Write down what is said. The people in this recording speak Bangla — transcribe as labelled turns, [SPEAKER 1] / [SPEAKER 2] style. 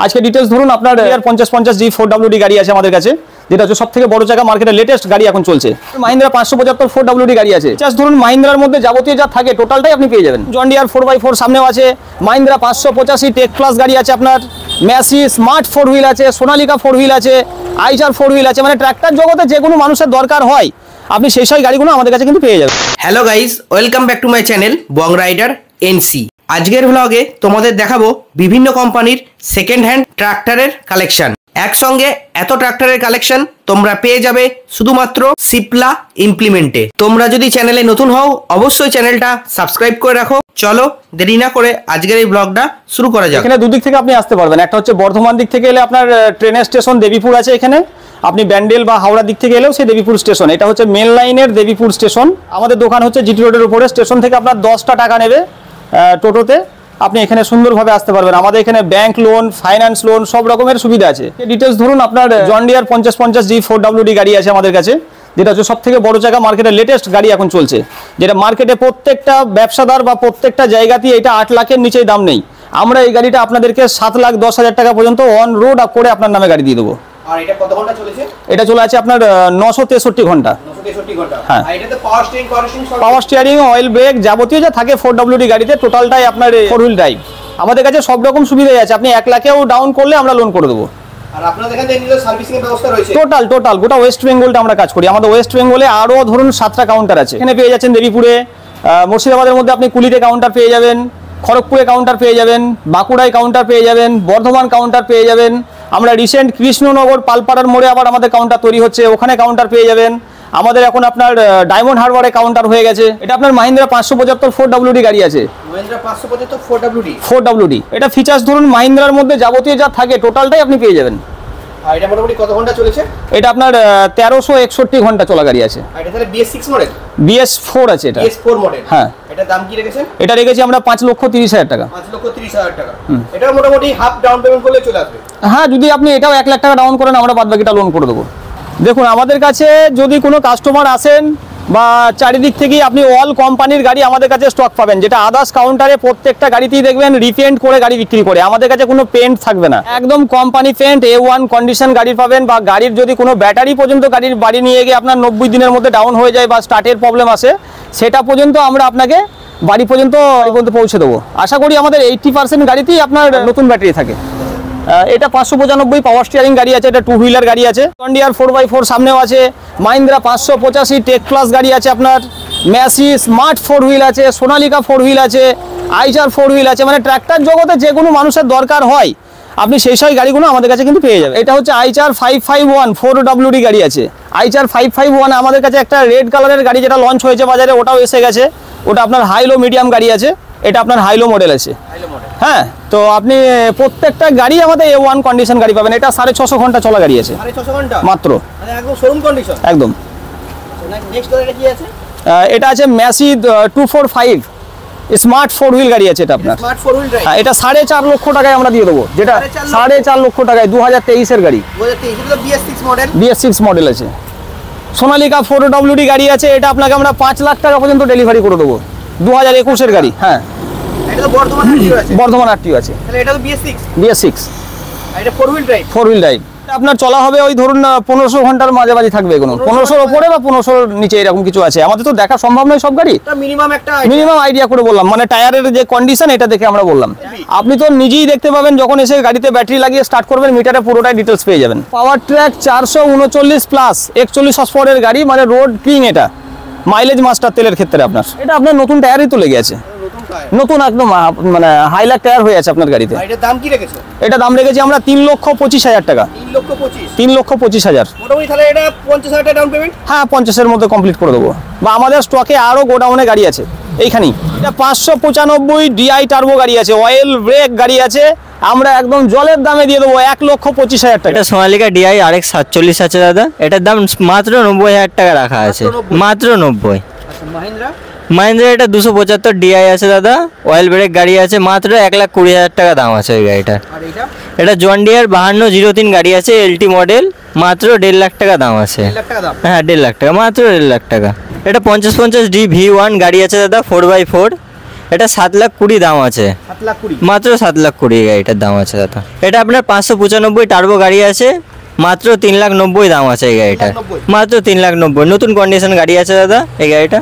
[SPEAKER 1] আজকে ডিটেইলস ধরুন আপনার 5050 G4WD গাড়ি আছে আমাদের কাছে, যেটা হচ্ছে সবথেকে বড় জায়গা মার্কেটে লেটেস্ট গাড়ি এখন চলছে। মাহিন্দ্রা 575 4WD গাড়ি আছে। জাস্ট ধরুন মাহিন্দ্রার মধ্যে যাবতীয় যা থাকে টোটালটাই আপনি পেয়ে যাবেন। জন ডিয়ার 4x4 সামনেও আছে, মাহিন্দ্রা 585 টেক প্লাস গাড়ি আছে আপনার, ম্যাসি স্মার্ট 4 হুইল আছে, সোনালিকা 4 হুইল আছে, আইচার 4 হুইল আছে। মানে ট্র্যাক্টর জগতে যে কোনো মানুষের দরকার হয় আপনি সেই সব গাড়িগুলো আমাদের কাছে কিন্তু পেয়ে যাবেন।
[SPEAKER 2] Hello guys, welcome back to my channel Bong rider NC. আজকের ব্লগে তোমাদের দেখাবো বিভিন্ন কোম্পানির সেকেন্ড হ্যান্ড ট্রাক্টরের কালেকশন। একসঙ্গে এত ট্রাক্টরের কালেকশন তোমরা পেয়ে যাবে শুধুমাত্র সিপ্লা ইমপ্লিমেন্টে। তোমরা যদি চ্যানেলে নতুন হও অবশ্যই চ্যানেলটা সাবস্ক্রাইব করে রাখো। চলো দেরি না করে আজকের এই ব্লগটা শুরু করা যাক।
[SPEAKER 1] এখানে দুদিক থেকে আপনি আসতে পারবেন। একটা হচ্ছে বর্ধমান দিক থেকে এলে আপনার ট্রেনের স্টেশন দেবীপুর আছে এখানে, আপনি ব্যান্ডেল বা হাওড়া দিক থেকে এলেও সেই দেবীপুর স্টেশন। এটা হচ্ছে মেন লাইনের দেবীপুর স্টেশন। আমাদের দোকান হচ্ছে জিটি রোডের উপরে। স্টেশন থেকে আপনার 10টা টাকা নেবে টোটোতে, আপনি এখানে সুন্দরভাবে আসতে পারবেন। আমাদের এখানে ব্যাংক লোন, ফাইন্যান্স লোন সব রকমের সুবিধা আছে। ডিটেলস ধরুন আপনার জন ডিয়ার 5050 G4WD গাড়ি আছে আমাদের কাছে, যেটা হচ্ছে সবথেকে বড় জায়গা মার্কেটে লেটেস্ট গাড়ি এখন চলছে, যেটা মার্কেটে প্রত্যেকটা ব্যবসাদার বা প্রত্যেকটা জায়গাতেই এটা 8 লাখের নিচেই দাম নেই। আমরা এই গাড়িটা আপনাদেরকে 7,10,000 টাকা পর্যন্ত অন রোড করে আপনার নামে গাড়ি দিয়ে দেবো।
[SPEAKER 2] আর এটা কত ঘন্টা চলেছে?
[SPEAKER 1] এটা চলে আছে আপনার 963 ঘন্টা।
[SPEAKER 2] 963 ঘন্টা।
[SPEAKER 1] হ্যাঁ,
[SPEAKER 2] আর এটাতে পাওয়ার
[SPEAKER 1] স্টিয়ারিং, অয়েল ব্রেক যাবতীয় যা থাকে 4WD গাড়িতে টোটালটাই আপনার 4 হুইল ড্রাইভ। আমাদের কাছে সব রকম সুবিধাই আছে। আপনি 1 লাখেও ডাউন করলে আমরা লোন করে দেবো।
[SPEAKER 2] আর আপনাদের এখানে নিজের সার্ভিসিং এর ব্যবস্থা রয়েছে?
[SPEAKER 1] টোটাল গোটা ওয়েস্ট বেঙ্গলটা আমরা কাজ করি। আমাদের ওয়েস্ট বেঙ্গলে আরো ধরুন 7টা কাউন্টার আছে। এখানে পেয়ে যাচ্ছেন দেবীপুরে, মুর্শিদাবাদের মধ্যে আপনি কুলিতে কাউন্টার পেয়ে যাবেন, খড়গপুরে কাউন্টার পেয়ে যাবেন, বাঁকুড়ায় কাউন্টার পেয়ে যাবেন, বর্ধমান কাউন্টার পেয়ে যাবেন। আমরা রিসেন্ট কৃষ্ণনগর পালপাড়ার মোড়ে আবার আমাদের কাউন্টার তৈরি হচ্ছে, ওখানে কাউন্টার পেয়ে যাবেন। আমাদের এখন আপনার ডায়মন্ড হারবারে কাউন্টার হয়ে গেছে। এটা আপনার মাহিন্দ্রা 575 4WD গাড়ি আছে।
[SPEAKER 2] মাহিন্দ্রা 575
[SPEAKER 1] 4WD এটা ফিচার্স ধরুন মাহিন্দ্রার মধ্যে যাবতীয় যা থাকে টোটালটাই আপনি পেয়ে যাবেন।
[SPEAKER 2] আর এটা মোটামুটি কত ঘন্টা চলেছে?
[SPEAKER 1] এটা আপনার 1361 ঘন্টা চলা গাড়ি আছে।
[SPEAKER 2] আর এটা তাহলে BS6 মডেল?
[SPEAKER 1] BS4 আছে এটা।
[SPEAKER 2] BS4 model.
[SPEAKER 1] হ্যাঁ।
[SPEAKER 2] এটা দাম কি রেখেছেন?
[SPEAKER 1] এটা রেখেছি আমরা 5,30,000 টাকা।
[SPEAKER 2] 5,30,000 টাকা। এটা মোটামুটি হাফ ডাউন পেমেন্ট করলে চলে আসবে।
[SPEAKER 1] হ্যাঁ, যদি আপনি এটাও 1 লাখ টাকা ডাউন করেন আমরা বাদ বাকিটা লোন করে দেবো। দেখুন, আমাদের কাছে যদি কোনো কাস্টমার আসেন বা চারিদিক থেকেই আপনি অল কোম্পানির গাড়ি আমাদের কাছে স্টক পাবেন, যেটা আদার্স কাউন্টারে প্রত্যেকটা গাড়িতেই দেখবেন রিপেন্ট করে গাড়ি বিক্রি করে। আমাদের কাছে কোনো পেন্ট থাকবে না, একদম কোম্পানি পেন্ট A1 কন্ডিশন গাড়ি পাবেন। বা গাড়ির যদি কোনো ব্যাটারি পর্যন্ত গাড়ির বাড়ি নিয়ে গিয়ে আপনার 90 দিনের মধ্যে ডাউন হয়ে যায় বা স্টার্টের প্রবলেম আসে, সেটা পর্যন্ত আমরা আপনাকে বাড়ি পর্যন্ত পৌঁছে দেবো। আশা করি আমাদের 80% গাড়িতেই আপনার নতুন ব্যাটারি থাকে। এটা 595 পাওয়ার স্টিয়ারিং গাড়ি আছে, এটা 2 হুইলার গাড়ি আছে। জন ডিয়ার 4x4 সামনেও আছে, মাহিন্দ্রা 585 টেক প্লাস গাড়ি আছে আপনার, ম্যাসি স্মার্ট 4 হুইল আছে, সোনালিকা 4 হুইল আছে, আইচার 4 হুইল আছে। মানে ট্র্যাক্টর জগতে যে কোনো মানুষের দরকার হয় আপনি সেই সব গাড়িগুলো আমাদের কাছে কিন্তু পেয়ে যাবেন। এটা হচ্ছে আইচার 551 4WD গাড়ি আছে। আইচার 551 আমাদের কাছে একটা রেড কালারের গাড়ি যেটা লঞ্চ হয়েছে বাজারে, ওটাও এসে গেছে। ওটা আপনার হাইলো মিডিয়াম গাড়ি আছে, এটা আপনার হাইলো মডেল আছে। হ্যাঁ, তো আপনি প্রত্যেকটা গাড়ি আমাদের A1 কন্ডিশন গাড়ি পাবেন। এটা 650 ঘন্টা চলা গাড়ি আছে।
[SPEAKER 2] 650 ঘন্টা
[SPEAKER 1] মাত্র,
[SPEAKER 2] মানে একদম শোরুম কন্ডিশন
[SPEAKER 1] একদম।
[SPEAKER 2] নেক্সট এটা কি আছে?
[SPEAKER 1] এটা আছে ম্যাসি 245 স্মার্ট 4 হুইল গাড়ি আছে। এটা আপনার
[SPEAKER 2] স্মার্ট 4 হুইল ড্রাইভ।
[SPEAKER 1] এটা 4.5 লক্ষ টাকায় আমরা দিয়ে দেবো, যেটা 4.5 লক্ষ টাকায় 2023 এর গাড়ি।
[SPEAKER 2] 2023 এটা BS6 মডেল।
[SPEAKER 1] BS6 মডেল আছে। সোনালিকা 4WD গাড়ি আছে, এটা আপনাকে আমরা 5 লাখ টাকা পর্যন্ত ডেলিভারি করে দেবো। 2021 এর গাড়ি। হ্যাঁ,
[SPEAKER 2] এটা তো বর্ধমান আরটিও আছে।
[SPEAKER 1] বর্ধমান আরটিও আছে।
[SPEAKER 2] তাহলে এটা তো BS6।
[SPEAKER 1] BS6
[SPEAKER 2] আর এটা 4 হুইল ড্রাইভ।
[SPEAKER 1] 4 wheel drive. আপনার চলা হবে ওই ধরুন 1500 ঘন্টার মাঝামাঝি থাকবে, কোনো 1500 উপরে বা 1500 নিচে এরকম কিছু আছে। আমাদের তো দেখা সম্ভব নয় সব গাড়ি, মিনিমাম আইডিয়া করে বললাম। মানে টায়ারের যে কন্ডিশন এটা দেখে আমরা বললাম। আপনি তো নিজেই দেখতে পাবেন যখন এসে গাড়িতে ব্যাটারি লাগিয়ে স্টার্ট করবেন, মিটারে পুরোটাই ডিটেলস পেয়ে যাবেন। পাওয়ার ট্র্যাক 439 প্লাস 41 হর্সপাওয়ারের গাড়ি, মানে রোড কিং। এটা মাইলেজ মাস্টার তেলের ক্ষেত্রে আপনার। এটা আপনার নতুন টায়ারই তো লেগে আছে, নতুন একদম মানে হাইলাইট টায়ার হয়ে আছে আপনার গাড়িতে।
[SPEAKER 2] এটার দাম কি রেখেছো? এটা
[SPEAKER 1] দাম রেখেছি আমরা 3,25,000 টাকা।
[SPEAKER 2] 3,25,000 মোটামুটি। তাহলে এটা 50,000 টাকা ডাউন পেমেন্ট? হ্যাঁ,
[SPEAKER 1] 50 এর মধ্যে কমপ্লিট করে দেবো। বা আমাদের স্টকে আরো গোডাউনে গাড়ি আছে এইখানেই। এটা 595 DI টার্বো গাড়ি আছে, অয়েল ব্রেক গাড়ি আছে। আমরা একদম জলের দামে দিয়ে দেবো 1,25,000 টাকা।
[SPEAKER 3] এটা সোনালিকা DI RX 47 আছে দাদা। এটার দাম মাত্র 90,000 টাকা রাখা আছে, মাত্র 90। মাহিন্দ্রা এটা 275 DI আছে দাদা, অয়েল ব্রেক গাড়ি আছে, মাত্র 1,20,000 টাকা দাম আছে ওই গাড়িটার। এটা জন ডিয়ার 5203 গাড়ি আছে, LT মডেল, মাত্র 1.5 লাখ টাকা দাম আছে। হ্যাঁ, 1.5 লাখ টাকা, মাত্র 1.5 লাখ টাকা। এটা 5050 D V1 গাড়ি আছে দাদা, 4x4। এটা 7,20,000 দাম আছে,
[SPEAKER 1] 7,20,000
[SPEAKER 3] মাত্র 7,20,000 এই গাড়িটার দাম আছে দাদা। এটা আপনার 595 টার্বো গাড়ি আছে, মাত্র 3,90,000 দাম আছে এই গাড়িটার,
[SPEAKER 1] 3,90,000
[SPEAKER 3] মাত্র 3,90,000 নতুন কন্ডিশন গাড়ি আছে দাদা এই গাড়িটা।